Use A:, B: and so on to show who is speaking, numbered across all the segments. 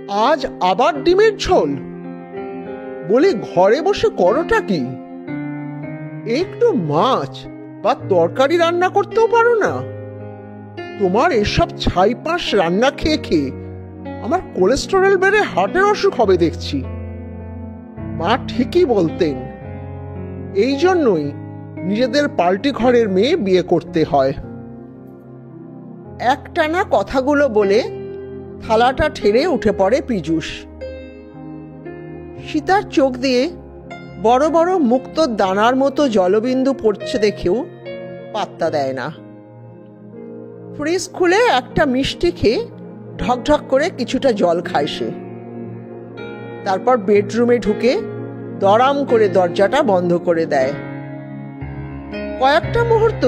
A: আজ আবার ডিমের ঝোল? বলি ঘরে বসে করোটা কি? একটু মাছ বা তরকারি রান্না করতেও পারো না? তোমার এসব ছাইপাঁশ রান্না খেয়ে খেয়ে আমার কোলেস্টেরল বেড়ে হার্টের অসুখ হবে দেখছি। মা ঠিকই বলতেন, এই জন্যই নিজেদের পাল্টি ঘরের মেয়ে বিয়ে করতে হয়। একটানা কথাগুলো বলে থালাটা ঠেলে উঠে পড়ে পীযূষ। সীতার চোখ দিয়ে বড় বড় মুক্ত দানার মতো জলবিন্দু পড়ছে দেখেও পাত্তা দেয় না। ফ্রিজ খুলে একটা মিষ্টি খেয়ে ঢকঢক করে কিছুটা জল খায় সে। তারপর বেডরুমে ঢুকে দড়াম করে দরজাটা বন্ধ করে দেয়। কয়েকটা মুহূর্ত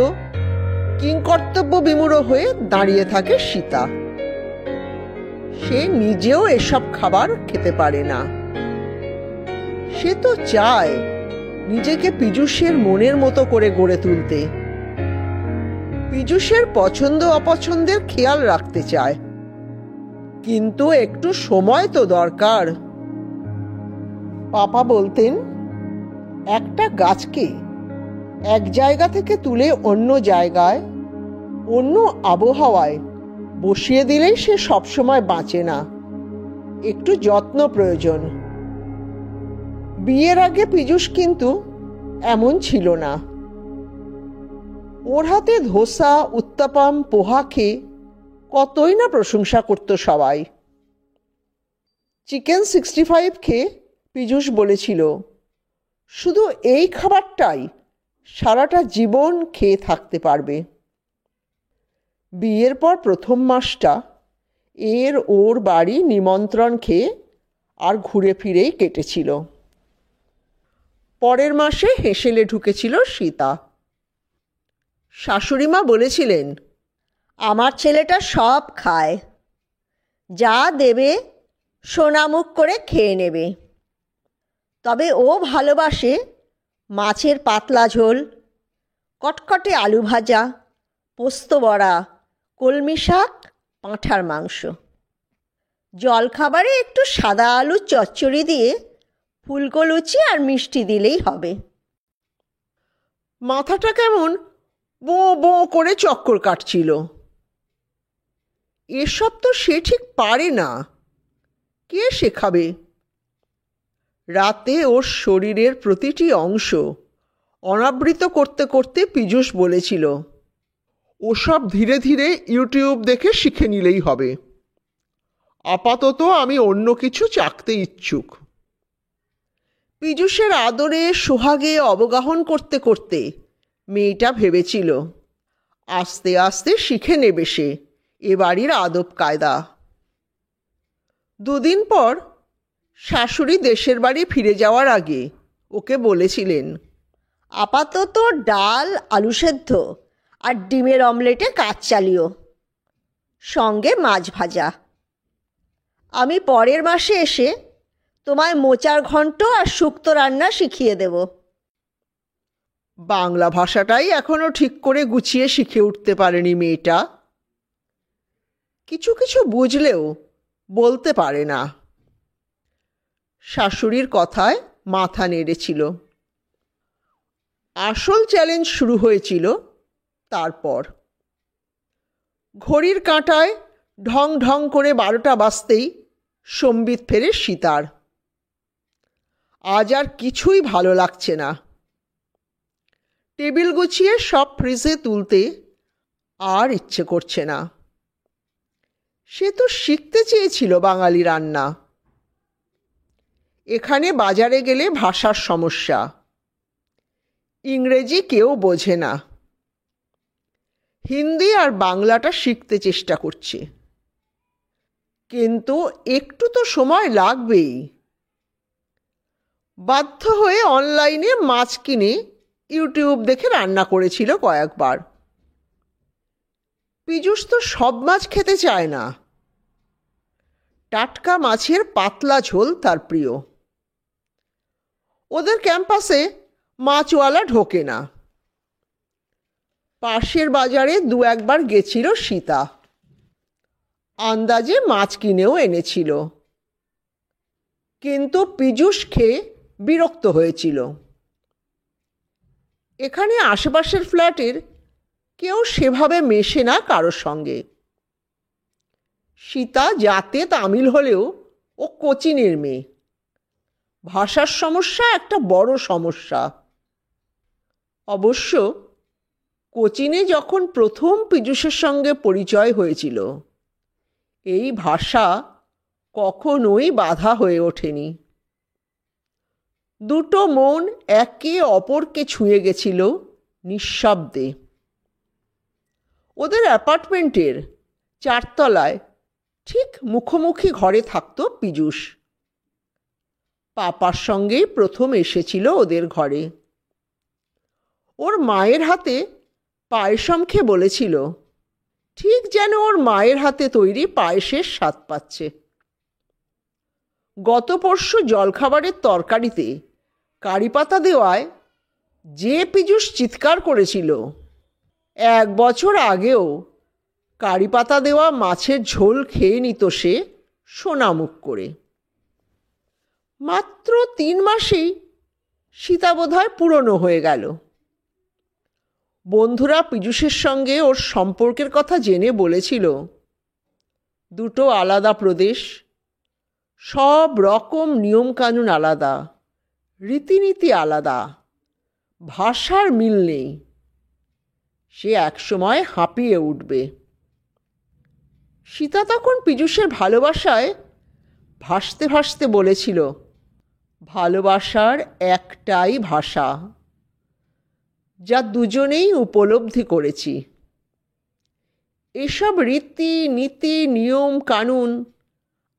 A: কিংকর্তব্য বিমূঢ় হয়ে দাঁড়িয়ে থাকে সীতা। সে নিজেও এসব খাবার খেতে পারে না। সে তো চায় নিজেকে পীযূষের মনের মতো করে গড়ে তুলতে, পীযূষের পছন্দ অপছন্দের খেয়াল রাখতে চায়, কিন্তু একটু সময় তো দরকার। পাপা বলতেন, একটা গাছকে এক জায়গা থেকে তুলে অন্য জায়গায়, অন্য আবহাওয়ায় বসিয়ে দিলেই সে সবসময় বাঁচে না, একটু যত্ন প্রয়োজন। বিয়ের আগে পীযূষ কিন্তু এমন ছিল না। ওর হাতে ধোসা, উত্তাপাম, পোহা খেয়ে কতই না প্রশংসা করত সবাই। চিকেন 65 খেয়ে পীযূষ বলেছিল, শুধু এই খাবারটাই সারাটা জীবন খেয়ে থাকতে পারবে। বিয়ের পর প্রথম মাসটা ওর বাড়ি নিমন্ত্রণ খেয়ে আর ঘুরে ফিরেই কেটেছিল। পরের মাসে হেসেলে ঢুকেছিল সীতা। শাশুড়িমা বলেছিলেন, আমার ছেলেটা সব খায়, যা দেবে সোনামুখ করে খেয়ে নেবে। তবে ও ভালোবাসে মাছের পাতলা ঝোল, কটকটে আলু ভাজা, পোস্ত বড়া, কলমি শাক, পাঁঠার মাংস। জলখাবারে একটু সাদা আলুর চচ্চড়ি দিয়ে ফুলকো লুচি আর মিষ্টি দিলেই হবে। মাথাটা কেমন বো বো করে চক্কর কাটছিল। এসব তো সে ঠিক পারে না, কে শেখাবে? রাতে ওর শরীরের প্রতিটি অংশ অনাবৃত করতে করতে পীযূষ বলেছিল, ওসব ধীরে ধীরে ইউটিউব দেখে শিখে নিলেই হবে। আপাতত আমি অন্য কিছু চাকতে ইচ্ছুক। পীযূষের আদরে সোহাগে অবগাহন করতে করতে মেয়েটা ভেবেছিল, আস্তে আস্তে শিখে নেবে সে এ বাড়ির আদব কায়দা। দুদিন পর শাশুড়ি দেশের বাড়ি ফিরে যাওয়ার আগে ওকে বলেছিলেন, আপাতত ডাল, আলু সেদ্ধ আর ডিমের অমলেটে কাজ চালিও, সঙ্গে মাছ ভাজা। আমি পরের মাসে এসে তোমায় মোচার ঘন্ট আর শুক্তো রান্না শিখিয়ে দেব। বাংলা ভাষাটাই এখনো ঠিক করে গুছিয়ে শিখে উঠতে পারেনি মেয়েটা। কিছু কিছু বুঝলেও বলতে পারে না। শাশুড়ির কথায় মাথা নেড়েছিল। আসল চ্যালেঞ্জ শুরু হয়েছিল তারপর। ঘড়ির কাঁটায় ঢং ঢং করে 12টা বাজতেই সম্বিত ফেরে সীতার। আজ আর কিছুই ভালো লাগছে না। টেবিল গুছিয়ে সব ফ্রিজে তুলতে আর ইচ্ছে করছে না। সে তো শিখতে চেয়েছিল বাঙালি রান্না। এখানে বাজারে গেলে ভাষার সমস্যা, ইংরেজি কেউ বোঝে না। হিন্দি আর বাংলাটা শিখতে চেষ্টা করছে, কিন্তু একটু তো সময় লাগবেই। বাধ্য হয়ে অনলাইনে মাছ কিনে ইউটিউব দেখে রান্না করেছিল কয়েকবার। পীযূষ তো সব মাছ খেতে চায় না। টাটকা মাছের পাতলা ঝোল তার প্রিয়। ওদের ক্যাম্পাসে মাছওয়ালা ঢোকে না। পাশের বাজারে 2-1বার গেছিল সীতা। আন্দাজে মাছ কিনেও এনেছিল। কিন্তু পীযূষ খেয়ে বিরক্ত হয়েছিল। এখানে আশেপাশের ফ্ল্যাটের কেউ সেভাবে মেশে না কারোর সঙ্গে। সীতা জাতে তামিল হলেও ও কোচিনের মেয়ে। ভাষার সমস্যা একটা বড় সমস্যা। অবশ্য কোচিনে যখন প্রথম পীযূষের সঙ্গে পরিচয় হয়েছিল, এই ভাষা কখনোই বাধা হয়ে ওঠেনি। দুটো মন একে অপরকে ছুঁয়ে গেছিল নিঃশব্দে। ওদের অ্যাপার্টমেন্টের 4 তলায় ঠিক মুখোমুখি ঘরে থাকতো পীযূষ। পাপার সঙ্গেই প্রথম এসেছিল ওদের ঘরে। ওর মায়ের হাতে পায়েসম খেয়ে বলেছিল, ঠিক যেন ওর মায়ের হাতে তৈরি পায়েসের স্বাদ পাচ্ছে। গত পরশু জলখাবারের তরকারিতে কারি পাতা দেওয়ায় যে পীযূষ চিৎকার করেছিল, 1 বছর আগেও কারি পাতা দেওয়া মাছের ঝোল খেয়ে নিত সে সোনামুখ করে। মাত্র 3 মাসেই সীতা বোধহয় পুরনো হয়ে গেল। বন্ধুরা পীযূষের সঙ্গে ওর সম্পর্কের কথা জেনে বলেছিল, দুটো আলাদা প্রদেশ, সব রকম নিয়মকানুন আলাদা, রীতিনীতি আলাদা, ভাষার মিল নেই। সে একসময় হাঁপিয়ে উঠবে। সীতা তখন পীযূষের ভালোবাসায় ভাসতে ভাসতে বলেছিল, ভালোবাসার একটাই ভাষা, যা দুজনেই উপলব্ধি করেছি। এসব রীতি নীতি নিয়ম কানুন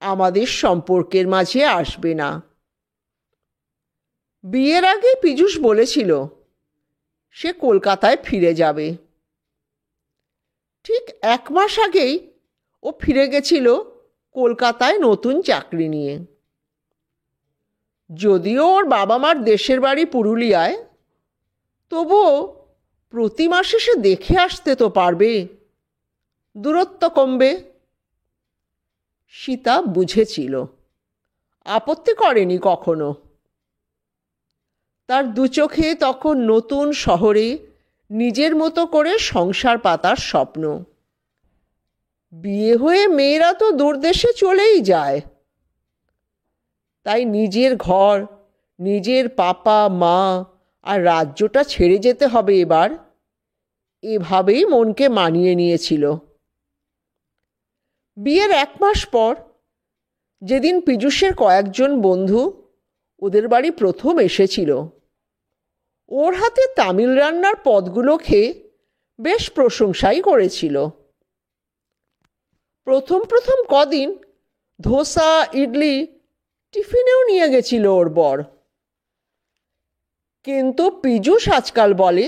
A: আমাদের সম্পর্কের মাঝে আসবে না। বিয়ের আগে পীযূষ বলেছিল সে কলকাতায় ফিরে যাবে। ঠিক 1 মাস আগেই ও ফিরে গেছিল কলকাতায় নতুন চাকরি নিয়ে। যদিও ওর বাবা মার দেশের বাড়ি পুরুলিয়ায়, তবুও প্রতি মাসে সে দেখে আসতে তো পারবে, দূরত্ব কমবে। সীতা বুঝেছিল, আপত্তি করেনি কখনো। তার দু চোখে তখন নতুন শহরে নিজের মতো করে সংসার পাতার স্বপ্ন। বিয়ে হয়ে মেয়েরা তো দূরদেশে চলেই যায়, তাই নিজের ঘর, নিজের পাপা মা আর রাজ্যটা ছেড়ে যেতে হবে এবার, এভাবেই মনকে মানিয়ে নিয়েছিল। বিয়ের 1 মাস পর, যেদিন পীযূষের কয়েকজন বন্ধু ওদের বাড়ি প্রথম এসেছিল, ওর হাতে তামিল রান্নার পদগুলো খেয়ে বেশ প্রশংসাই করেছিল। প্রথম প্রথম কদিন ধোসা ইডলি টিফিনেও নিয়ে গেছিল ওর বর। কিন্তু পীযূষ আজকাল বলে,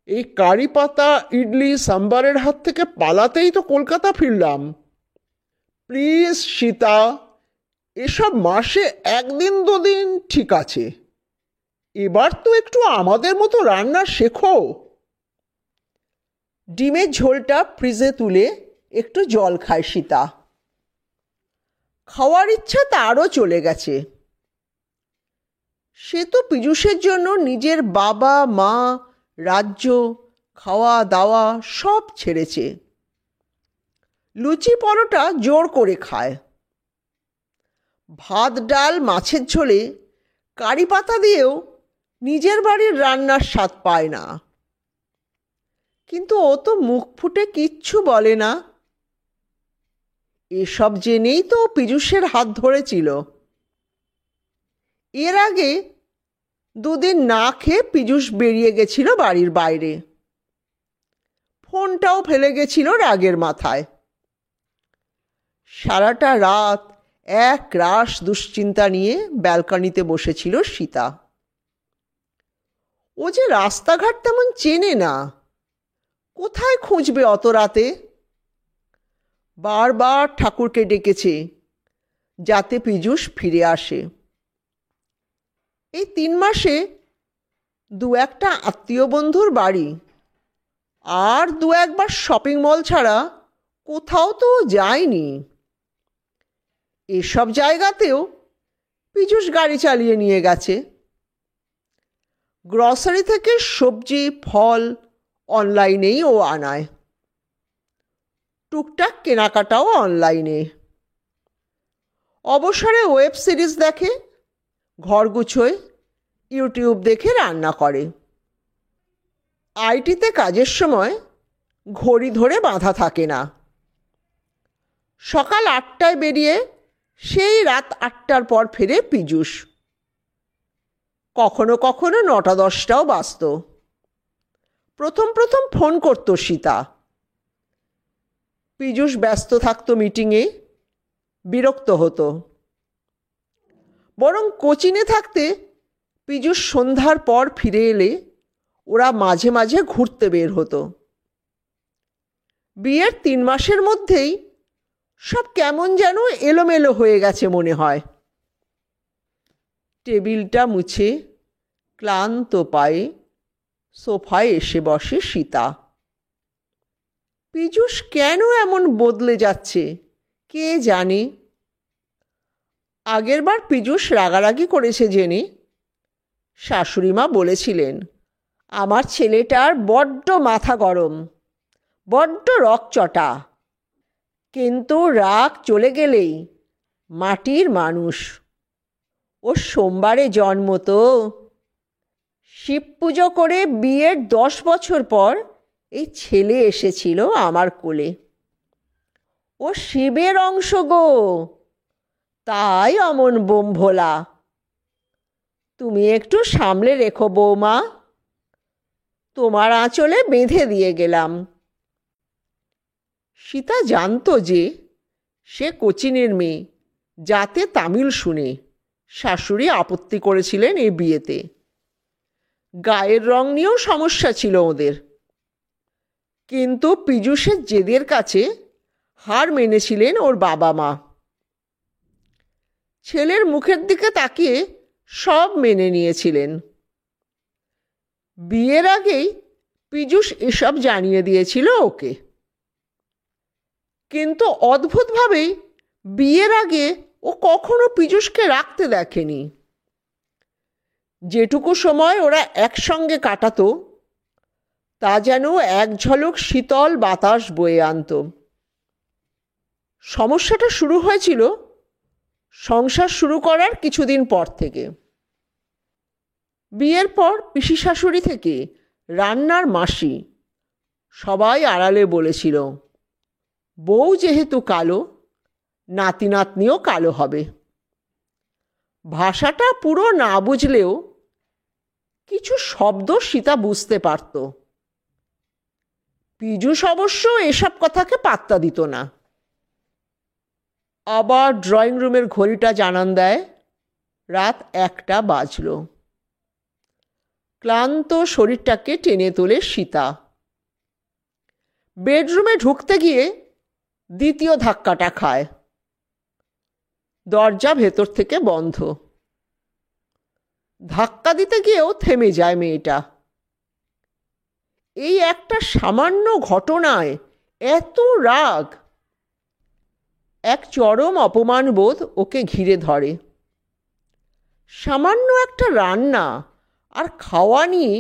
A: এই কারি পাতা ইডলি সাম্বারের হাত থেকে পালাতেই তো কলকাতা ফিরলাম। প্লিজ সীতা, এসব মাসে 1 দিন 2 দিন ঠিক আছে, এবার তো একটু আমাদের মতো রান্না শেখো। ডিমের ঝোলটা ফ্রিজে তুলে একটু জল খায় সীতা। খাওয়ার ইচ্ছা তারও চলে গেছে। সে তো পীযূষের জন্য নিজের বাবা মা, রাজ্য, খাওয়া দাওয়া সব ছেড়েছে। লুচি পরোটা জোর করে খায়। ভাত ডাল মাছের ঝোলে কারি পাতা দিয়েও নিজের বাড়ির রান্নার স্বাদ পায় না। কিন্তু ও তো মুখ ফুটে কিচ্ছু বলে না। এসব জেনেই তো পীযূষের হাত ধরেছিল। এর আগে 2 দিন না খেয়ে পীযূষ বেরিয়ে গেছিল বাড়ির বাইরে। ফোনটাও ফেলে গেছিল রাগের মাথায়। সারাটা রাত এক রাশ দুশ্চিন্তা নিয়ে ব্যালকনিতে বসেছিল সীতা। ও যে রাস্তাঘাট তেমন চেনে না, কোথায় খুঁজবে অত রাতে? বারবার ঠাকুরকে ডেকেছে যাতে পীযূষ ফিরে আসে। এই 3 মাসে 2-1টা আত্মীয় বন্ধুর বাড়ি আর 2-1বার শপিং মল ছাড়া কোথাও তো যায়নি। এসব জায়গাতেও পীযূষ গাড়ি চালিয়ে নিয়ে গেছে। গ্রসারি থেকে সবজি ফল অনলাইনেই ও আনায়। টুকটাক কেনাকাটাও অনলাইনে। অবসরে ওয়েব সিরিজ দেখে, ঘর গুছোয়, ইউটিউব দেখে রান্না করে। আইটিতে কাজের সময় ঘড়ি ধরে বাঁধা থাকে না। সকাল 8টায় বেরিয়ে সেই রাত 8টার পর ফেরে পীযূষ। কখনো কখনো 9টা-10টাও বাজত। প্রথম প্রথম ফোন করত সীতা। পীযূষ ব্যস্ত থাকতো মিটিংয়ে, বিরক্ত হতো। বরং কোচিনে থাকতে পীযূষ সন্ধ্যার পর ফিরে এলে ওরা মাঝে মাঝে ঘুরতে বের হতো। বিয়ের 3 মাসের মধ্যেই সব কেমন যেন এলোমেলো হয়ে গেছে মনে হয়। টেবিলটা মুছে ক্লান্ত পায়ে সোফায় এসে বসে সীতা। পীযূষ কেন এমন বদলে যাচ্ছে কে জানে। আগেরবার পীযূষ রাগারাগি করেছে জেনে শাশুড়িমা বলেছিলেন, আমার ছেলেটার বড্ড মাথা গরম, বড্ড রকচটা, কিন্তু রাগ চলে গেলেই মাটির মানুষ। ও সোমবারে জন্ম তো। শিব পুজো করে বিয়ের 10 বছর পর এই ছেলে এসেছিল আমার কোলে। ও শিবের অংশ গো, তাই অমন বোম ভোলা। তুমি একটু সামলে রেখো বৌমা, তোমার আঁচলে বেঁধে দিয়ে গেলাম। সীতা জানত যে সে কোচিনের মেয়ে, যাতে তামিল শুনে শাশুড়ি আপত্তি করেছিলেন এই বিয়েতে। গায়ের রং নিয়েও সমস্যা ছিল ওদের। কিন্তু পীযূষের জেদের কাছে হার মেনেছিলেন ওর বাবা মা। ছেলের মুখের দিকে তাকিয়ে সব মেনে নিয়েছিলেন। বিয়ের আগেই পীযূষ এসব জানিয়ে দিয়েছিল ওকে। কিন্তু অদ্ভুতভাবেই বিয়ের আগে ও কখনো পীযূষকে রাখতে দেখেনি। যেটুকু সময় ওরা একসঙ্গে কাটাতো তা যেন এক ঝলক শীতল বাতাস বয়ে আনত। সমস্যাটা শুরু হয়েছিল সংসার শুরু করার কিছুদিন পর থেকে। বিয়ের পর পিসি শাশুড়ি থেকে রান্নার মাসি সবাই আড়ালে বলেছিল, বউ যেহেতু কালো, নাতি নাতনিও কালো হবে। ভাষাটা পুরো না বুঝলেও কিছু শব্দ সীতা বুঝতে পারত। পীযূষ অবশ্য এসব কথাকে পাত্তা দিত না। আবার ড্রয়িং রুমের ঘড়িটা জানান দেয় রাত 1টা বাজল। ক্লান্ত শরীরটাকে টেনে তোলে সীতা। বেডরুমে ঢুকতে গিয়ে দ্বিতীয় ধাক্কাটা খায়। দরজা ভেতর থেকে বন্ধ। ধাক্কা দিতে গিয়েও থেমে যায় মেয়েটা। এই একটা সামান্য ঘটনায় এত রাগ। এক চরম অপমানবোধ ওকে ঘিরে ধরে। সামান্য একটা রান্না আর খাওয়া নিয়ে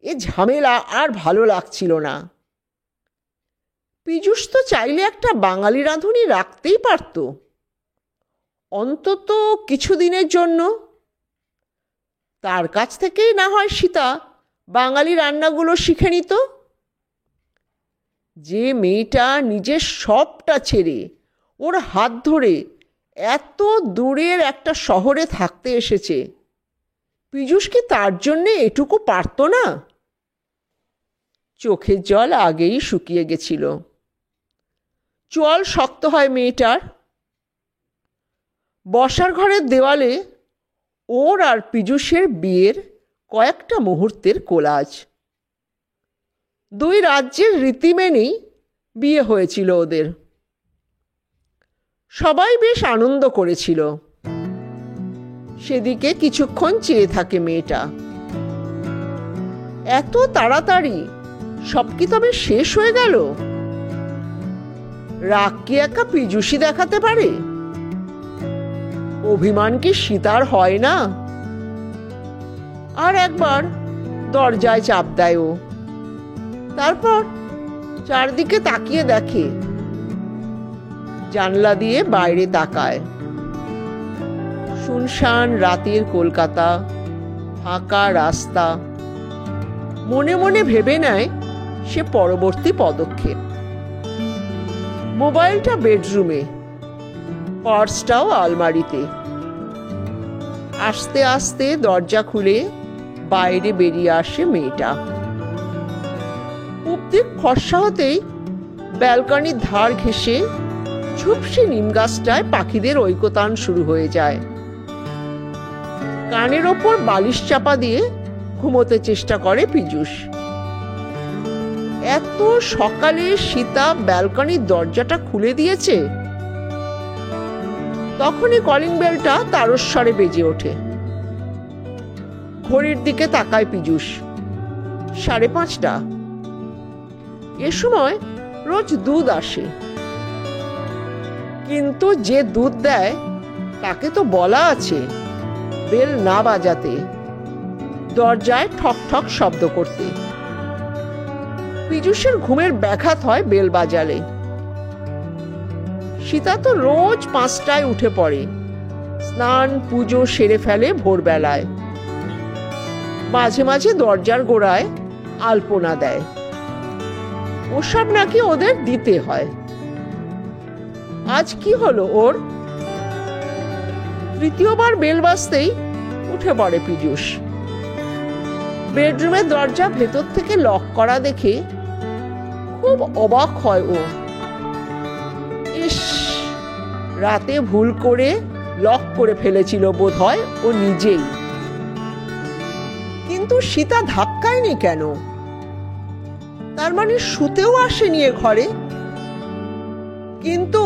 A: এ ঝামেলা আর ভালো লাগছিল না। পীযূষ তো চাইলে একটা বাঙালি রাঁধুনি রাখতেই পারত, অন্তত কিছুদিনের জন্য। তার কাছ থেকেই না হয় সীতা বাঙালি রান্নাগুলো শিখে নিত। যে মেয়েটা নিজের সবটা ছেড়ে ওর হাত ধরে এত দূরের একটা শহরে থাকতে এসেছে, পীযূষ কি তার জন্যে এটুকু পারত না? চোখের জল আগেই শুকিয়ে গেছিল। চোয়াল শক্ত হয় মেয়েটার। বসার ঘরের দেওয়ালে ওর আর পীযূষের বিয়ের কয়েকটা মুহূর্তের কোলাজ। 2 রাজ্যের রীতি মেনেই বিয়ে হয়েছিল ওদের। সবাই বেশ আনন্দ করেছিল। সেদিকে কিছুক্ষণ চেয়ে থাকে মেয়েটা। এত তাড়াতাড়ি সব কি তবে শেষ হয়ে গেল? রাগ কি একা পীযূষই দেখাতে পারে? ও অভিমান কি সীতার হয় না? আর একবার দরজায় চাপ দেয় ও। তারপর চারদিকে তাকিয়ে দেখে, জানলা দিয়ে বাইরে তাকায়। শুনশান রাতের কলকাতা, ফাঁকা রাস্তা। মনে মনে ভেবে নেয় সে পরবর্তী পদক্ষেপ। মোবাইলটা বেডরুমে, পার্সটাও আলমারিতে। আস্তে আস্তে দরজা খুলে বাইরে বেরিয়ে আসে মেয়েটা। পূব দিক ফর্সা হতেই ব্যালকনির ধার ঘেঁষে ঝুপসে নিম গাছটায় পাখিদের ঐকতান শুরু হয়ে যায়। কানের ওপর বালিশ চাপা দিয়ে ঘুমোতে চেষ্টা করে পীযূষ। এত সকালে সীতা ব্যালকনির দরজাটা খুলে দিয়েছে। তখনই কলিং বেলটা তারস্বরে বেজে ওঠে। ঘড়ির দিকে তাকায় পীযূষ। 5:30। এ সময় রোজ দুধ আসে, কিন্তু যে দুধ দেয় তাকে তো বলা আছে বেল না বাজাতে, দরজায় ঠক ঠক শব্দ করতে। পীযূষের ঘুমের ব্যাঘাত হয় বেল বাজালে। সীতা তো রোজ 5টায় উঠে পড়ে, স্নান পুজো সেরে ফেলে ভোরবেলায়। মাঝে মাঝে দরজার গোড়ায় আলপনা দেয়। ওসব নাকি ওদের দিতে হয়। আজ কি হলো ওর? তৃতীয়বার বেল বাজতেই উঠে পড়ে পীযূষ। বেডরুমের দরজা ভেতর থেকে লক করা দেখে খুব অবাক হয় ও। ইস, রাতে ভুল করে লক করে ফেলেছিল বোধহয় ও নিজেই। কিন্তু সীতা ধাক্কায়নি কেন? তার মানে শুতেও আসেনি এ ঘরে। কিন্তু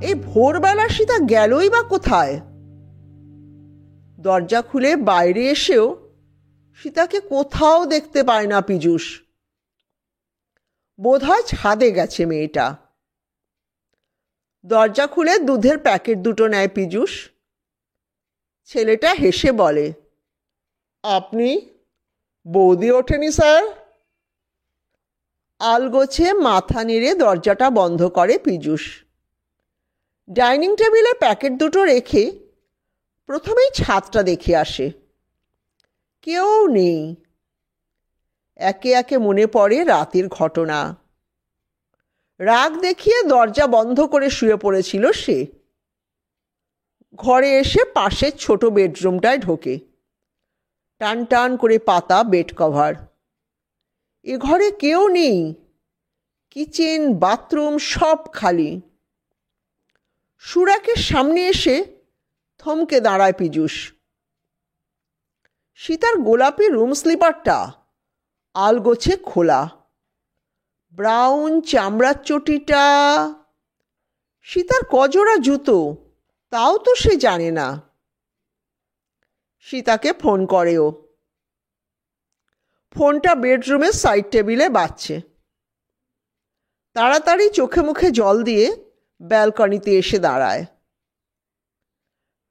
A: এই ভোরবেলা সীতা গেলই বা কোথায়? দরজা খুলে বাইরে এসেও সীতাকে কোথাও দেখতে পায় না পীযূষ। বোধহয় ছাদে গেছে মেয়েটা। দরজা খুলে দুধের প্যাকেট দুটো নেয় পীযূষ। ছেলেটা হেসে বলে, আপনি? বৌদি ওঠেনি স্যার? আলগোছে মাথা নেড়ে দরজাটা বন্ধ করে পীযূষ। ডাইনিং টেবিলে প্যাকেট দুটো রেখে প্রথমেই ছাদটা দেখে আসে। কেউ নেই। একে একে মনে পড়ে রাতের ঘটনা। রাগ দেখিয়ে দরজা বন্ধ করে শুয়ে পড়েছিল সে। ঘরে এসে পাশের ছোট বেডরুমটায় ঢোকে। টান টান করে পাতা বেড কভার। এ ঘরে কেউ নেই। কিচেন, বাথরুম সব খালি। সুরাকের সামনে এসে থমকে দাঁড়ায় পীযূষ। সীতার গোলাপি রুম স্লিপারটা আলগোছে খোলা। ব্রাউন চামড়ার চটিটা। সীতার কজোড়া জুতো তাও তো সে জানে না। সীতাকে ফোন করে ও। ফোনটা বেডরুমের সাইড টেবিলে বাজছে। তাড়াতাড়ি চোখে মুখে জল দিয়ে ব্যালকনিতে এসে দাঁড়ায়।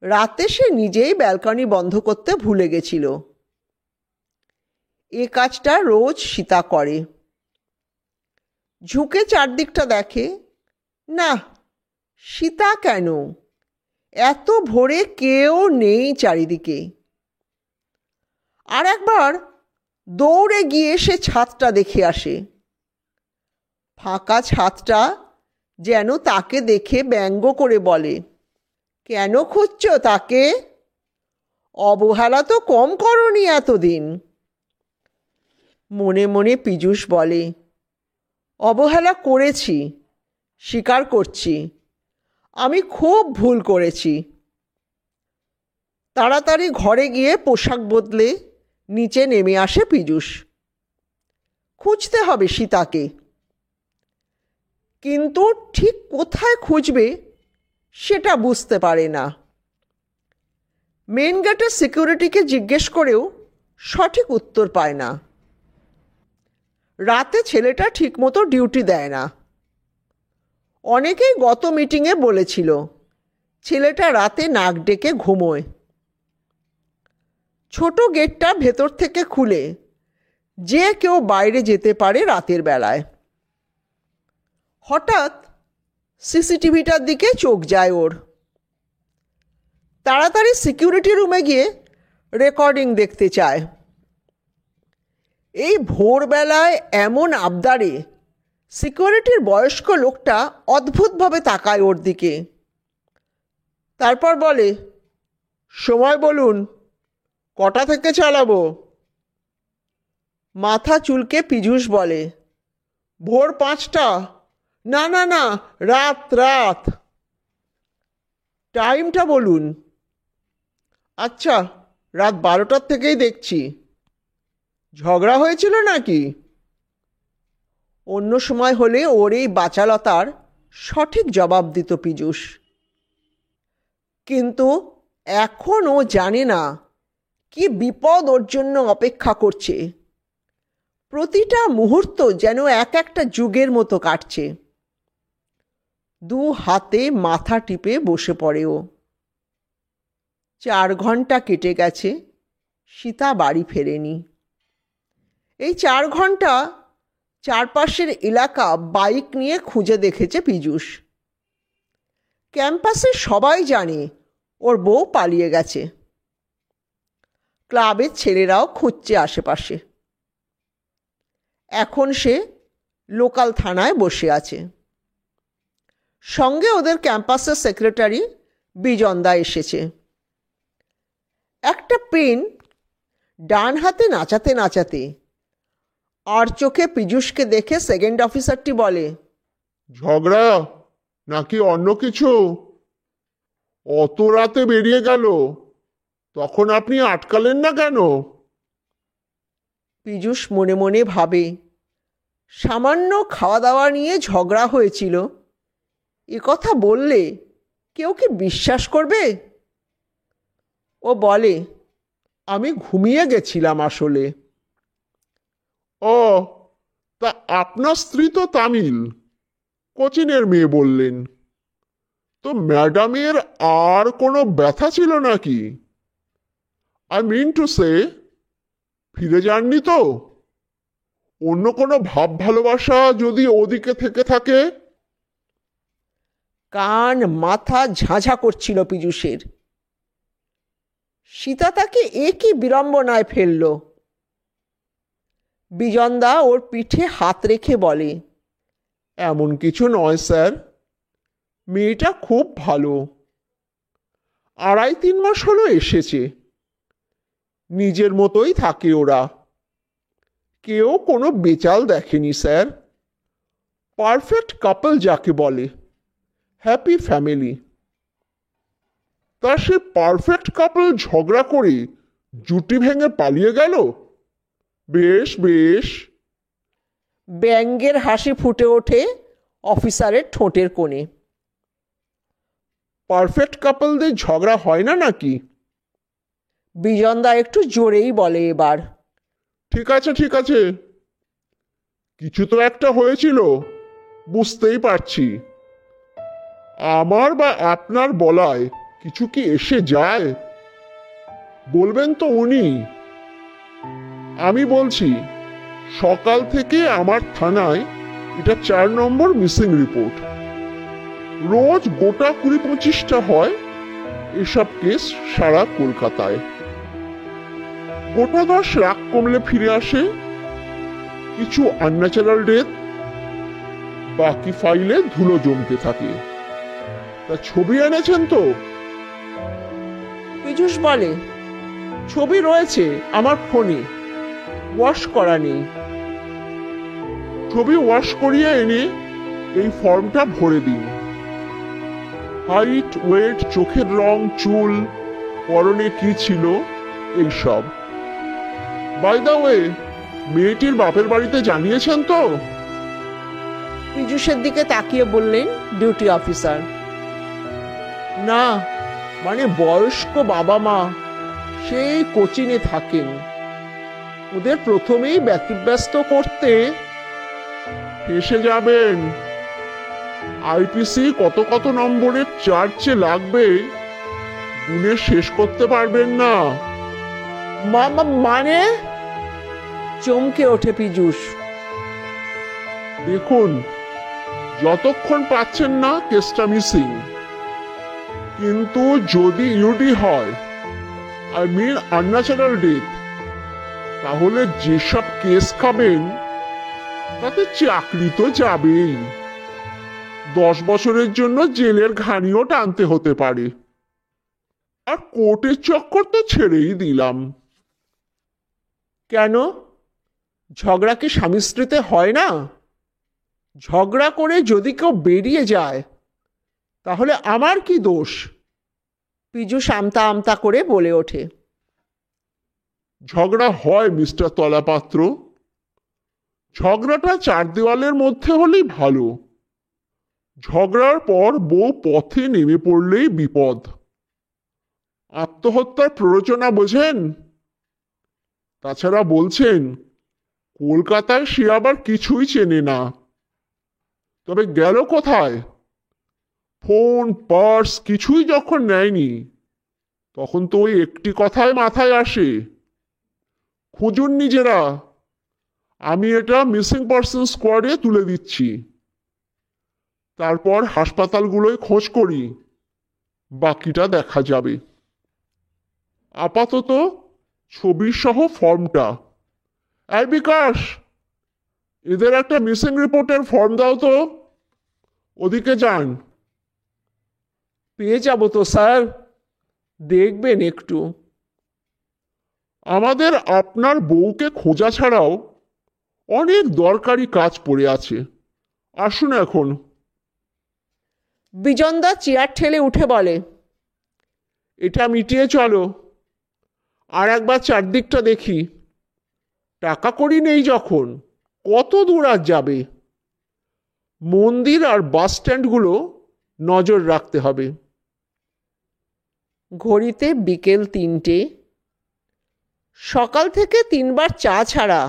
A: রাতে সে নিজেই ব্যালকনি বন্ধ করতে ভুলে গেছিল। এ কাজটা রোজ সীতা করে। ঝুঁকে চারদিকটা দেখে, না, সীতা কেন? এত ভোরে কেউ নেই চারিদিকে। আর একবার দৌড়ে গিয়ে সে ছাদটা দেখে আসে। ফাঁকা ছাদটা যেন তাকে দেখে ব্যঙ্গ করে বলে, কেন খুঁজছ তাকে? অবহেলা তো কম করনি এতদিন। মনে মনে পীযূষ বলে, অবহেলা করেছি, স্বীকার করছি, আমি খুব ভুল করেছি। তাড়াতাড়ি ঘরে গিয়ে পোশাক বদলে নিচে নেমে আসে পীযূষ। খুঁজতে হবে সীতাকে। কিন্তু ঠিক কোথায় খুঁজবে সেটা বুঝতে পারে না। মেন গেটের সিকিউরিটিকে জিজ্ঞেস করেও সঠিক উত্তর পায় না। রাতে ছেলেটা ঠিকমতো ডিউটি দেয় না। অনেকেই গত মিটিংয়ে বলেছিল ছেলেটা রাতে নাক ডেকে ঘুমোয়। ছোট গেটটা ভেতর থেকে খুলে যে কেউ বাইরে যেতে পারে রাতের বেলায়। হঠাৎ সিসিটিভিটার দিকে চোখ যায় ওর। তাড়াতাড়ি সিকিউরিটি রুমে গিয়ে রেকর্ডিং দেখতে চায়। এই ভোরবেলায় এমন আবদারে সিকিউরিটির বয়স্ক লোকটা অদ্ভুতভাবে তাকায় ওর দিকে। তারপর বলে, সময় বলুন, কটা থেকে চালাবো? মাথা চুলকে পীযূষ বলে, ভোর 5টা। না না না, রাত রাত। টাইমটা বলুন। আচ্ছা, রাত 12টার থেকেই দেখছি। ঝগড়া হয়েছিল নাকি? অন্য সময় হলে ওর এই বাচালতার সঠিক জবাব দিত পীযূষ, কিন্তু এখন ও জানে না কি বিপদ ওর জন্য অপেক্ষা করছে। প্রতিটা মুহূর্ত যেন এক একটা যুগের মতো কাটছে। দু হাতে মাথা টিপে বসে পড়ে ও। 4 ঘন্টা কেটে গেছে, সীতা বাড়ি ফেরেনি। এই 4 ঘন্টা চারপাশের এলাকা বাইক নিয়ে খুঁজে দেখেছে পীযূষ। ক্যাম্পাসে সবাই জানে ওর বউ পালিয়ে গেছে। ক্লাবের ছেলেরাও খুঁজছে আশেপাশে। এখন সে লোকাল থানায় বসে আছে। সঙ্গে ওদের ক্যাম্পাসের সেক্রেটারি বিজনদা এসেছে। একটা পেন ডান হাতে নাচাতে নাচাতে আর চোখে পীযূষকে দেখে সেকেন্ড অফিসারটি বলে,
B: ঝগড়া নাকি অন্য কিছু? অত রাতে বেরিয়ে গেল, তখন আপনি আটকালেন না কেন?
A: পীযূষ মনে মনে ভাবে, সামান্য খাওয়া দাওয়া নিয়ে ঝগড়া হয়েছিল, এ কথা বললে কেউ কি বিশ্বাস করবে? ও বলে, আমি ঘুমিয়ে গেছিলাম আসলে।
B: ও, তা আপনার স্ত্রী তো তামিল, কোচিনের মেয়ে বললেন। তো ম্যাডামের আর কোনো ব্যথা ছিল নাকি? আই মিন টু সে, ফিরে যাননি তো? অন্য কোনো ভাব ভালোবাসা যদি ওদিকে থেকে থাকে?
A: কান মাথা ঝাঁঝা করছিল পীযূষের। সীতা তাকে একই বিড়ম্বনায় ফেলল। বিজনদা ওর পিঠে হাত রেখে বলে, এমন কিছু নয় স্যার, মেয়েটা খুব ভালো। 2.5-3 মাস হলো এসেছে। নিজের মতোই থাকে ওরা। কেউ কোনো বেচাল দেখেনি স্যার। পারফেক্ট কাপল যাকে বলে, হ্যাপি ফ্যামিলি। তা সে পারফেক্ট কাপল ঝগড়া করে জুটি ভেঙে পালিয়ে গেল? বেশ বেশ। ব্যঙ্গের হাসি ফুটে ওঠে অফিসারের ঠোঁটের কোণে। পারফেক্ট কাপলদের ঝগড়া হয় না নাকি? বিজনদা একটু জোরেই বলে এবার।
B: ঠিক আছে ঠিক আছে, কিছু তো একটা হয়েছিল, বুঝতেই পারছি। আমার বা আপনার বলায় কিছু কি এসে যায়? বলবেন তো উনি। আমি বলছি, সকাল থেকে আমার থানায় এটা 4 নম্বর মিসিং রিপোর্ট। রোজ গোটা 20-25টা হয় এসব কেস সারা কলকাতায়। গোটা 10 রাগ কমলে ফিরে আসে, কিছু আনন্যাচারাল ডেথ, বাকি ফাইলে ধুলো জমতে থাকে। তা ছবি এনেছেন তো?
A: পীযূষ বলে, ছবি রয়েছে আমার ফোনে, ওয়াশ করা নেই।
B: ছবি ওয়াশ করিয়ে এনে এই ফর্মটা ভরে দিন। হাইট, ওয়েট, চোখের রং, চুল, পরনে কি ছিল, এইসব। বাই দা ওয়ে, মেয়েটির বাপের বাড়িতে জানিয়েছেন তো?
A: পীযূষের দিকে তাকিয়ে বললেন ডিউটি অফিসার। না, মানে বয়স্ক বাবা মা সেই কোচিনে থাকেন। ওদের প্রথমেই ব্যতিব্যস্ত করতে।
B: ফেসে যাবেন। আইপিসি কত কত নম্বরের চার্জে লাগবে গুনে শেষ করতে পারবেন না।
A: মানে? চমকে ওঠে পীযূষ।
B: দেখুন, যতক্ষণ পাচ্ছেন না কেসটা মিসিং, কিন্তু যদি ইউডি হয়, আই মিন আনন্যাচারাল ডেথ, তাহলে যেসব কেস খাবেন তাতে চাকরি তো যাবেই, 10 বছরের জন্য জেলের ঘানিও টানতে হতে পারে। আর কোর্টের চক্কর তো ছেড়েই দিলাম।
A: কেন? ঝগড়া কি স্বামী স্ত্রীতে হয় না? ঝগড়া করে যদি কেউ বেরিয়ে যায় তাহলে আমার কি দোষ? পীযূষ আমতা আমতা করে বলে ওঠে।
B: ঝগড়া হয় মিস্টার তলাপাত্র, ঝগড়াটা 4 দেওয়ালের মধ্যে হলেই ভালো। ঝগড়ার পর বউ পথে নেমে পড়লেই বিপদ। আত্মহত্যার প্ররোচনা বোঝেন? তাছাড়া বলছেন কলকাতায় সে আবার কিছুই চেনে না, তবে গেল কোথায়? ফোন, পার্স কিছুই যখন নেয়নি, তখন তো ওই একটি কথাই মাথায় আসে, খুঁজুন নিজেরা, আমি এটা মিসিং পার্সন স্কোয়াডে তুলে দিচ্ছি। তারপর হাসপাতালগুলোয় খোঁজ করি, বাকিটা দেখা যাবে। আপাতত ছবি সহ ফর্মটা। এই বিকাশ, এদের একটা মিসিং রিপোর্টের ফর্ম দাও তো। ওদিকে যান।
A: পেয়ে যাব তো স্যার, দেখবেন একটু।
B: আমাদের আপনার বউকে খোঁজা ছাড়াও অনেক দরকারি কাজ পড়ে আছে, আসুন এখন।
A: বিজনদা চেয়ার ঠেলে উঠে বলে,
B: এটা মিটিয়ে চলো, আর একবার চারদিকটা দেখি। টাকা কড়ি নেই যখন, কত দূর আর যাবে? মন্দির আর বাস স্ট্যান্ডগুলো নজর রাখতে হবে।
A: ঘড়িতে বিকেল 3টে। সকাল থেকে 3বার চা ছাড়া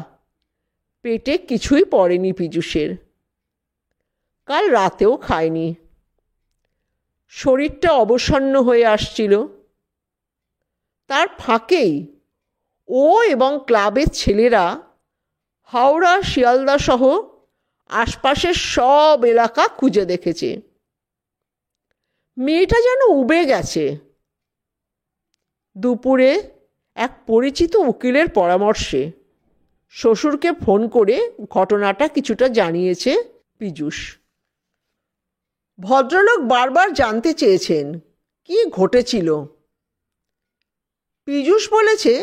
A: পেটে কিছুই পড়েনি পীযূষের। কাল রাতেও খায়নি। শরীরটা অবসন্ন হয়ে আসছিল। তার ফাঁকেই ও এবং ক্লাবের ছেলেরা হাওড়া, শিয়ালদা সহ আশপাশের সব এলাকা খুঁজে দেখেছে। মেয়েটা যেন উবে গেছে। দুপুরে এক পরিচিত উকিলের পরামর্শে শ্বশুরকে ফোন করে ঘটনাটা কিছুটা জানিয়েছে পীযূষ। ভদ্রলোক বারবার জানতে চেয়েছেন কি ঘটেছিল। পীযূষ বলেছে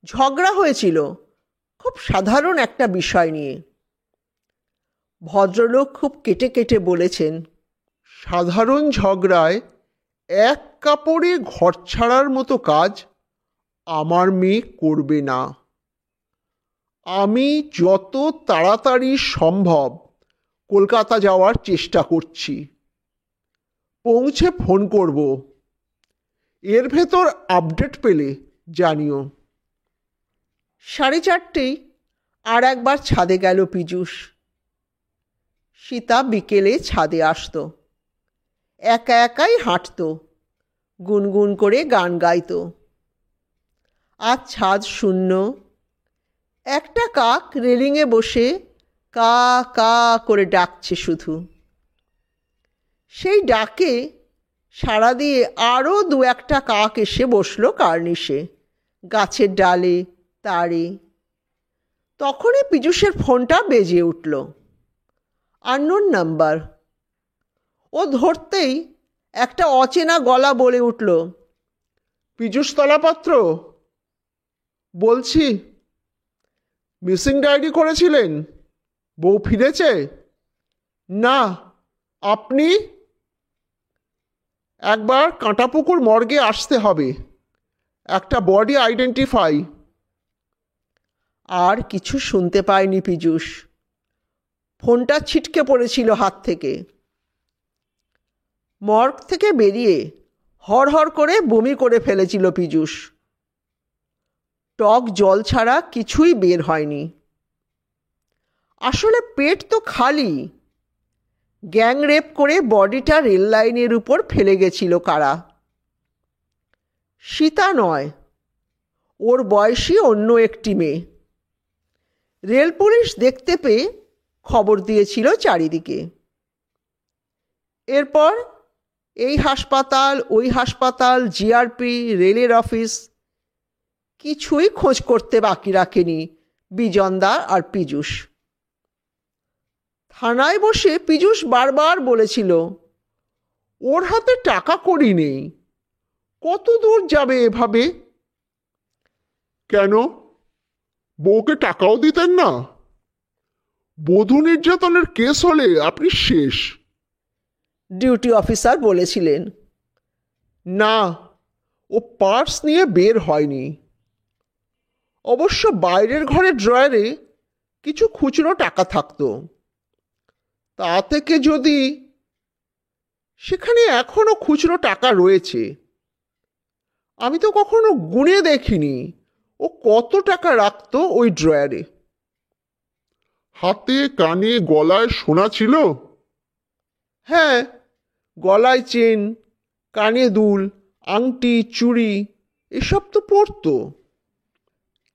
A: ঝগড়া হয়েছিল খুব সাধারণ একটা বিষয় নিয়ে। ভদ্রলোক খুব কেটে কেটে বলেছেন,
B: সাধারণ ঝগড়ায় এক কাপড়ে ঘর ছাড়ার মতো কাজ আমার মেয়ে করবে না। আমি যত তাড়াতাড়ি সম্ভব কলকাতা যাওয়ার চেষ্টা করছি, পৌঁছে ফোন করব। এর ভেতর আপডেট পেলে জানিও।
A: 4:30 আর একবার ছাদে গেল পীযূষ। সীতা বিকেলে ছাদে আসত, একা একাই হাঁটত, গুনগুন করে গান গাইত। আজ ছাদ শূন্য। একটা কাক রেলিংয়ে বসে কা কা করে ডাকছে শুধু। সেই ডাকে সাড়া দিয়ে আরও 2-1টা কাক এসে বসল কার্নিশে, গাছের ডালে, তারে। তখনই পীযূষের ফোনটা বেজে উঠল। Unknown number. ও ধরতেই একটা অচেনা গলা বলে উঠল,
B: পীযূষ তলাপাত্র বলছি। মিসিং ডায়েরি করেছিলেন? বউ ফিরেছে?
A: না।
B: আপনি একবার কাঁটাপুকুর মর্গে আসতে হবে, একটা বডি আইডেন্টিফাই।
A: আর কিছু শুনতে পায়নি পীযূষ। ফোনটা ছিটকে পড়েছিল হাত থেকে। মর্গ থেকে বেরিয়ে হড়হড় করে বমি করে ফেলেছিল পীযূষ। টক জল ছাড়া কিছুই বের হয়নি। আসলে পেট তো খালি, গ্যাং রেপ করে বডিটা রেল লাইনের উপর ফেলে গেছিল কারা? সীতা নয়, ওর বয়সী অন্য একটি মেয়ে। রেল পুলিশ দেখতে পেয়ে খবর দিয়েছিল চারিদিকে। এরপর এই হাসপাতাল, ওই হাসপাতাল, জিআরপি, রেলের অফিস কিছুই খোঁজ করতে বাকি রাখেনি বিজনদা আর পীযূষ। থানায় বসে পীযূষ বারবার বলেছিল, ওর হাতে টাকা কড়ি নেই, কত দূর যাবে এভাবে?
B: কেন, বউকে টাকাও দিতেন না? বধূ নির্যাতনের কেস হলে আপনি শেষ।
A: ডিউটি অফিসার বলেছিলেন। না, ও পার্স নিয়ে বের হয়নি। অবশ্য বাইরের ঘরের ড্রয়ারে কিছু খুচরো টাকা থাকতো। তা থেকে যদি, সেখানে এখনো খুচরো টাকা রয়েছে। আমি তো কখনো গুনে দেখিনি ও কত টাকা রাখতো ওই ড্রয়ারে।
B: হাতে, কানে, গলায় সোনা ছিল?
A: হ্যাঁ, গলায় চেন, কানে দুল, আংটি, চুড়ি এসব তো পরতো।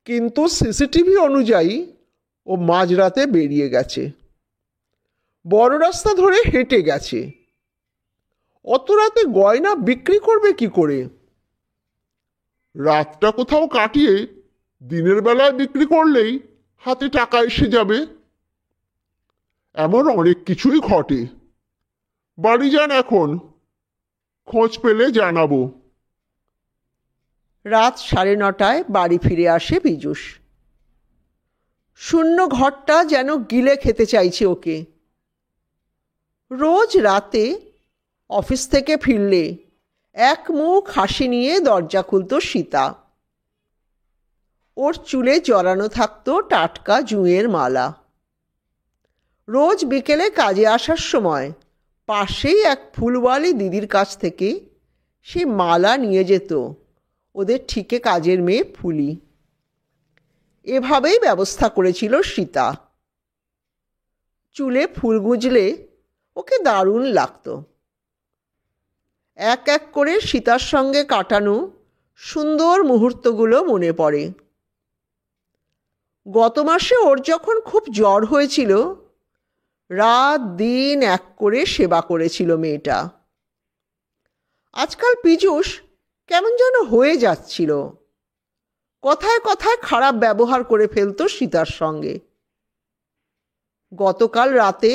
A: কিন্তু সিসিটিভি অনুযায়ী ও মাঝরাতে বেরিয়ে গেছে, বড় রাস্তা ধরে হেঁটে গেছে। অত রাতে গয়না বিক্রি করবে কি করে?
B: রাতটা কোথাও কাটিয়ে দিনের বেলায় বিক্রি করলেই হাতে টাকা এসে যাবে। এমন অনেক কিছুই ঘটে। বাড়ি যান এখন, খোঁজ পেলে জানাবো।
A: রাত 9:30 বাড়ি ফিরে আসে পীযূষ। শূন্য ঘরটা যেন গিলে খেতে চাইছে ওকে। রোজ রাতে অফিস থেকে ফিরলে এক মুখ হাসি নিয়ে দরজা খুলত সীতা। ওর চুলে জড়ানো থাকতো টাটকা জুঁয়ের মালা। রোজ বিকেলে কাজে আসার সময় পাশেই এক ফুলওয়ালি দিদির কাছ থেকে সে মালা নিয়ে যেত ওদের ঠিকে কাজের মেয়ে ফুলি। এভাবেই ব্যবস্থা করেছিল সীতা। চুলে ফুল গুঁজলে ওকে দারুণ লাগতো। এক এক করে সীতার সঙ্গে কাটানো সুন্দর মুহূর্তগুলো মনে পড়ে। গত মাসে ওর যখন খুব জ্বর হয়েছিল, রাত দিন এক করে সেবা করেছিল মেয়েটা। আজকাল পীযূষ কেমন যেন হয়ে যাচ্ছিল। কথায় কথায় খারাপ ব্যবহার করে ফেলতো সীতার সঙ্গে। গতকাল রাতে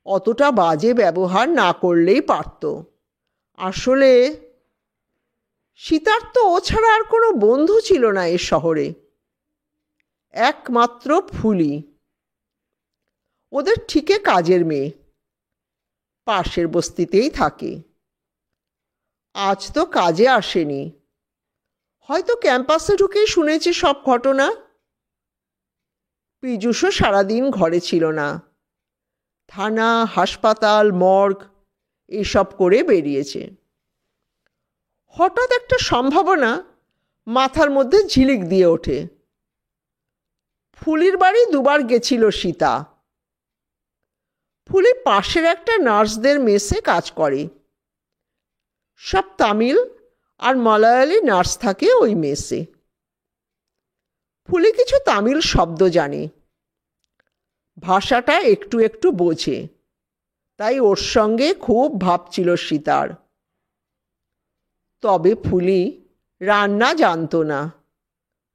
A: অতটা বাজে ব্যবহার না করলেই পারত। আসলে সীতার তো ও ছাড়া আর কোনো বন্ধু ছিল না এ শহরে, একমাত্র ফুলি। ওদের ঠিকে কাজের মেয়ে, পাশের বস্তিতেই থাকে। আজ তো কাজে আসেনি, হয়তো ক্যাম্পাসে ঢুকেই শুনেছে সব ঘটনা। পীযূষও সারাদিন ঘরে ছিল না, থানা, হাসপাতাল, মর্গ এসব করে বেরিয়েছে। হঠাৎ একটা সম্ভাবনা মাথার মধ্যে ঝিলিক দিয়ে ওঠে। ফুলির বাড়ি দুবার গেছিল সীতা। ফুলি পাশের একটা নার্সদের মেসে কাজ করে। সব তামিল আর মালায়ালি নার্স থাকে ওই মেসে। ফুলি কিছু তামিল শব্দ জানে, ভাষাটা একটু একটু বোঝে, তাই ওর সঙ্গে খুব ভাব ছিল সীতার। তবে ফুলি রান্না জানতো না।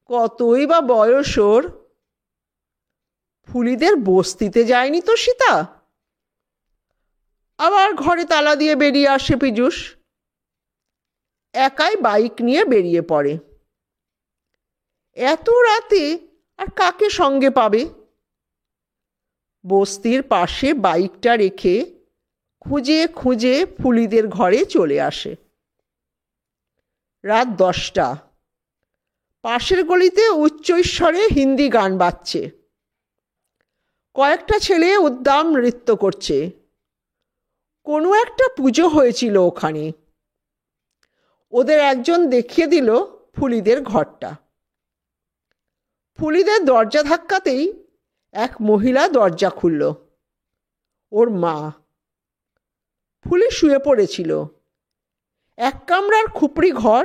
A: কতই বা বয়স ওর। ফুলিদের বস্তিতে যায়নি তো সীতা। আবার ঘরে তালা দিয়ে বেরিয়ে আসে পীযূষ। একাই বাইক নিয়ে বেরিয়ে পড়ে। এত রাতে আর কাকে সঙ্গে পাবে? বস্তির পাশে বাইকটা রেখে খুঁজে খুঁজে ফুলিদের ঘরে চলে আসে। রাত 10টা। পাশের গলিতে উচ্চৈস্বরে হিন্দি গান বাজছে। কয়েকটা ছেলে উদ্দাম নৃত্য করছে। কোনো একটা পুজো হয়েছিল ওখানে। ওদের একজন দেখিয়ে দিল ফুলিদের ঘরটা। ফুলিদের দরজা ধাক্কাতেই এক মহিলা দরজা খুলল। ওর মা। ফুলি শুয়ে পড়েছিল। এক কামরার খুপড়ি ঘর,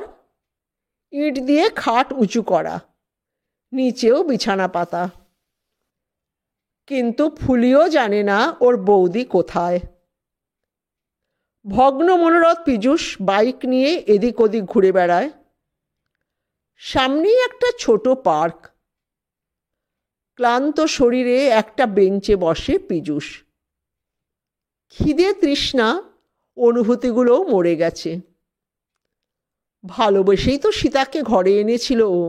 A: ইট দিয়ে খাট উঁচু করা, নিচেও বিছানা পাতা। কিন্তু ফুলিও জানে না ওর বৌদি কোথায়। ভগ্ন মনোরথ পীযূষ বাইক নিয়ে এদিক ওদিক ঘুরে বেড়ায়। সামনেই একটা ছোট পার্ক। ক্লান্ত শরীরে একটা বেঞ্চে বসে পীযূষ। খিদে তৃষ্ণা অনুভূতিগুলোও মরে গেছে। ভালোবেসেই তো সীতাকে ঘরে এনেছিল ও।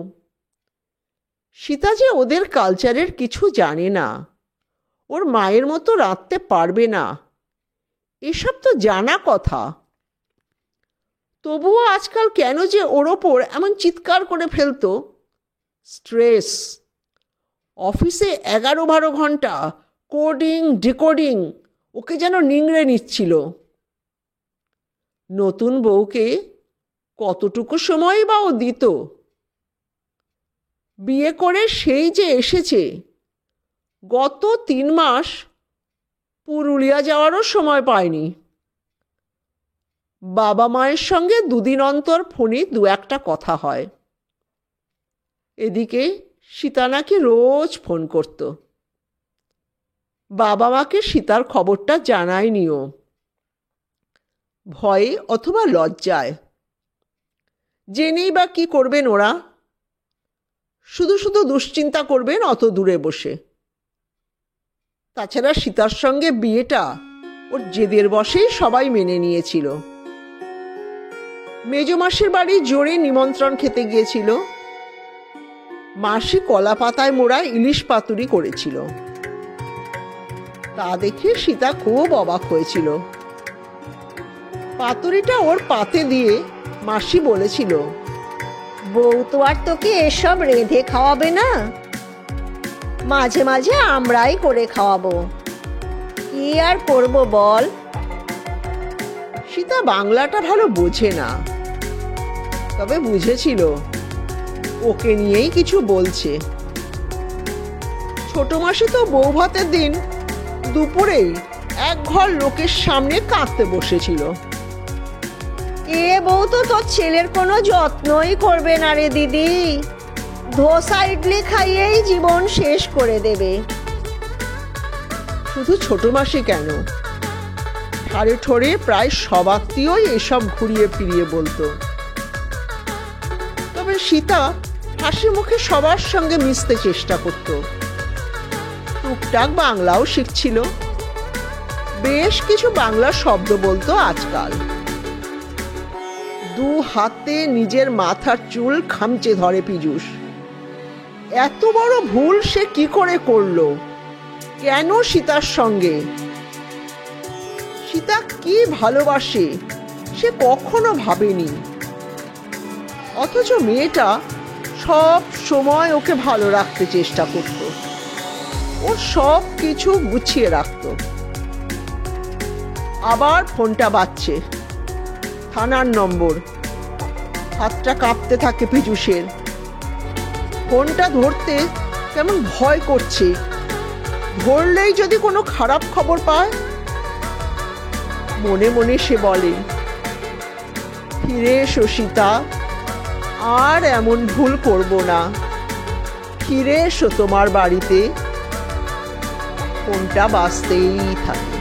A: সীতা যে ওদের কালচারের কিছু জানে না, ওর মায়ের মতো রাঁধতে পারবে না, এসব তো জানা কথা। তবুও আজকাল কেন যে ওর ওপর এমন চিৎকার করে ফেলতো। স্ট্রেস। অফিসে 11-12 ঘন্টা কোডিং ডিকোডিং ওকে যেন নিংড়ে নিচ্ছিল। নতুন বউকে কতটুকু সময়ই বা ও দিত। বিয়ে করে সেই যে এসেছে, গত 3 মাস পুরুলিয়া যাওয়ারও সময় পায়নি। বাবা মায়ের সঙ্গে 2 দিন অন্তর ফোনে 2-1টা কথা হয়। এদিকে সীতা নাকি রোজ ফোন করত। বাবা মাকে সীতার খবরটা জানায়নি ও, ভয়ে অথবা লজ্জায়। জেনেই বা কি করবেন ওরা? শুধু শুধু দুশ্চিন্তা করবেন অত দূরে বসে। তাছাড়া সীতার সঙ্গে বিয়েটা ওর জেদের বশেই সবাই মেনে নিয়েছিল। মেজ মাসির বাড়ি জোরে নিমন্ত্রণ খেতে গিয়েছিল। মাসি কলা পাতায় মোড়া ইলিশ পাতুরি করেছিল। তা দেখে সীতা খুব অবাক হয়েছিল। পাতুরিটা ওর পাতে দিয়ে মাসি বলেছিল,
C: বউ তো আর তোকে এসব রেঁধে খাওয়াবে না, মাঝে মাঝে আমরাই করে খাওয়াবো। কি আর করবো বল।
A: সীতা বাংলাটা ভালো বোঝে না, তবে বুঝেছিল ওকে নিয়েই কিছু বলছে। ছোট মাসি তো বউ ভাতের দিন দুপুরেই এক ঘর লোকের সামনে কাঁদতে বসেছিল।
C: এ বউ তো তোর ছেলের কোনো যত্নই করবে না রে দিদি, ধোসা ইডলি খাইয়েই জীবন শেষ করে দেবে।
A: শুধু ছোট মাসি কেন, ঠাড়ে ঠোড়ে প্রায় সব আত্মীয়ই এসব ঘুরিয়ে ফিরিয়ে বলতো। তবে সীতা হাসি মুখে সবার সঙ্গে মিশতে চেষ্টা করত। টুকটাক বাংলাও শিখছিল, বেশ কিছু বাংলা শব্দ বলতো আজকাল। 2 হাতে নিজের মাথার চুল খামচে ধরে পীযূষ। এত বড় ভুল সে কি করে করলো? কেন সীতার সঙ্গে? সীতা কি ভালোবাসে সে কখনো ভাবেনি, অথচ মেয়েটা সব সময় ওকে ভালো রাখতে চেষ্টা করত। ও সব কিছু গুছিয়ে রাখত। আবার ফোনটা বাজছে, থানার নম্বর। হাতটা কাঁপতে থাকে পীযূষের। ফোনটা ধরতে কেমন ভয় করছে, ধরলেই যদি কোনো খারাপ খবর পায়। মনে মনে সে বলে, ফিরে এসো সীতা, আর এমন ভুল করব না, ফিরে এসো তোমার বাড়িতে। ফোনটা বাজতেই থাকে।